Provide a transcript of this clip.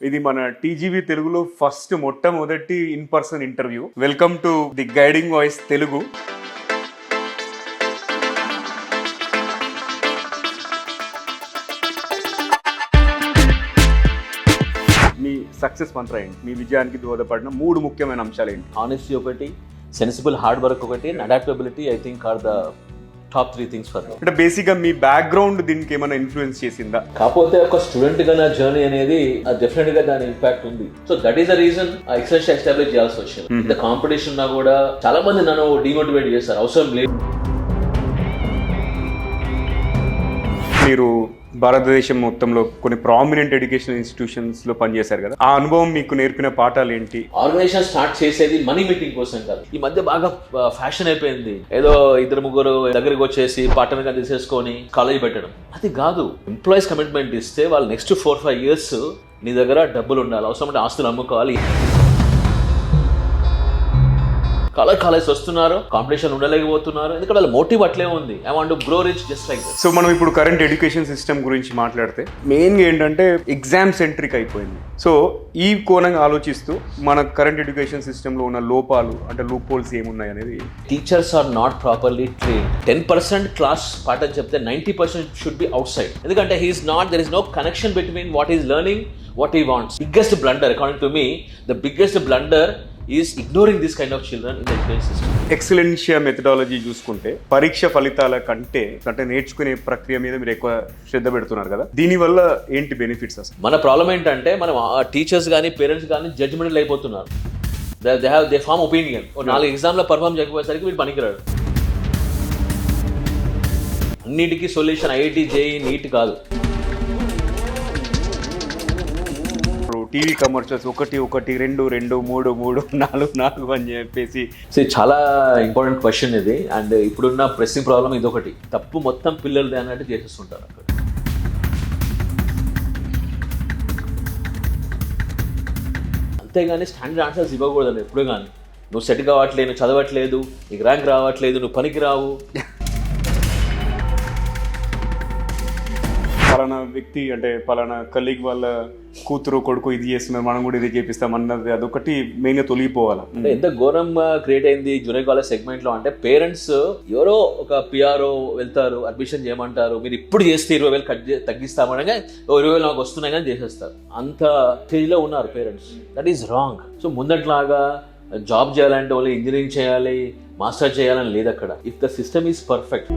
ఇది మన టీజీవీ తెలుగులో మొట్టమొదటి in person interview. Welcome to the guiding voice Telugu. Me success మంత్ర ఏంటి? మీ విజయానికి దోహదపడిన 3 ముఖ్యమైన అంశాలు ఏంటి? ఆనెస్టీ ఒకటి, సెన్సిబుల్ హార్డ్ వర్క్ ఒకటి, and adaptability I think are the top 3 things for. అంటే బేసిక్గా మీ బ్యాక్గ్రౌండ్ దీనికి ఏమైనా ఇన్ఫ్లుయెన్స్ చేసిందా? కాకపోతే ఒక స్టూడెంట్ గా నా జర్నీ అనేది డెఫినెట్ గా దాని ఇంపాక్ట్ ఉంది. So that is the reason excels establish చేయాల్సి వచ్చింది. ఇంత కాంపిటీషన్ నా కూడా చాలా మంది నన్ను డిమోటివేట్ చేస్తారు, అవసరం లేదు. మీరు భారతదేశం మొత్తంలో కొన్ని ప్రామినెంట్ ఎడ్యుకేషన్ ఇన్స్టిట్యూషన్స్ లో పనిచేశారు కదా, ఆ అనుభవం మీకు నేర్పిన పాఠాలు ఏంటి? ఆర్గనైజేషన్ స్టార్ట్ చేసేది మనీ మీటింగ్ కోసం కాదు. ఈ మధ్య బాగా ఫ్యాషన్ అయిపోయింది, ఏదో 2-3 దగ్గరికి వచ్చేసి పార్ట్నర్ గా తీసేసుకొని కాలేజీ పెట్టడం. అది కాదు. ఎంప్లాయీస్ కమిట్మెంట్ ఇస్తే వాళ్ళు నెక్స్ట్ 4-5 years నీ దగ్గర డబ్బులు ఉండాలి, అవసరం అంటే ఆస్తులు అమ్ముకోవాలి. కాలేజ్ వస్తున్నారు, కాంపిటీషన్ ఉండలేకపోతున్నారు, ఎందుకంటే వాళ్ళ మోటివ్ అట్లే ఉంది. I want to grow rich just like this. So మనం ఇప్పుడు కరెంట్ ఎడ్యుకేషన్ సిస్టమ్ గురించి మాట్లాడితే మెయిన్గా ఏంటంటే ఎగ్జామ్ సెంట్రిక్ అయిపోయింది. సో ఈ కోణంగా ఆలోచిస్తూ మన కరెంట్ ఎడ్యుకేషన్ సిస్టంలో ఉన్న లోపాలు అంటే లూప్ హోల్స్ ఏమున్నాయి అనేది. Teachers are not properly trained. 10% class పాఠం చెప్తే 90% షుడ్ బి అవుట్ సైడ్. ఎందుకంటే there is no connection between what is learning, what he wants. Biggest blunder according to me, the biggest blunder is ignoring this kind of children in the education system. Excellencia methodology చూసుకుంటే పరీక్ష ఫలితాల కంటే అంటే నేర్చుకునే ప్రక్రియ మీద మీరు ఎక్కువ శ్రద్ధ పెడుతున్నారు కదా, దీనివల్ల ఏంటి బెనిఫిట్స్ అసలు? మన ప్రాబ్లం ఏంటంటే మనం టీచర్స్ కానీ పేరెంట్స్ కానీ జడ్జ్మెంట్ అయిపోతున్నారు. They form opinion. 4 ఎగ్జామ్లో పర్ఫామ్ చేయకపోయేసరికి వీళ్ళు పనికిరాడు. అన్నిటికీ సొల్యూషన్ ఐఐటి, జేఈ, నీట్ కాదు. టీవీ కమర్షియల్స్ 1 1 2 2 3 3 4 4 అని చెప్పేసి. సో చాలా ఇంపార్టెంట్ క్వశ్చన్ ఇది. అండ్ ఇప్పుడున్న ప్రెస్సింగ్ ప్రాబ్లం ఇదొకటి. తప్పు మొత్తం పిల్లలది అన్నట్టు చేసేస్తుంటారు అక్కడ. అంతేగాని స్టాండర్డ్ ఆన్సర్స్ ఇవ్వకూడదు ఎప్పుడు కానీ. నువ్వు సెట్ కావట్లేదు, నువ్వు చదవట్లేదు, నీకు ర్యాంక్ రావట్లేదు, నువ్వు పనికి రావు. పలానా వ్యక్తి అంటే పలానా కలీగ్ వాళ్ళ కూతురు కొడుకు ఇది చేస్తున్నారు, మనం కూడా ఇది చేపిస్తాం అన్నది అదొకటి మెయిన్గా తొలగిపోవాలి. అంటే ఎంత ఘోరం క్రియేట్ అయింది జూనియర్ కాలేజ్ సెగ్మెంట్ లో అంటే, పేరెంట్స్ ఎవరో ఒక పిఆర్ఓ వెళ్తారు, అడ్మిషన్ చేయమంటారు, మీరు ఇప్పుడు చేస్తే 20,000 తగ్గిస్తామనగా 20,000 నాకు వస్తున్నాయి కానీ చేసేస్తారు. అంత స్టేజ్ లో ఉన్నారు parents. That is wrong. So ముందట్లాగా జాబ్ చేయాలంటే ఓన్లీ ఇంజనీరింగ్ చేయాలి, మాస్టర్ చేయాలని లేదు అక్కడ. If the system is perfect.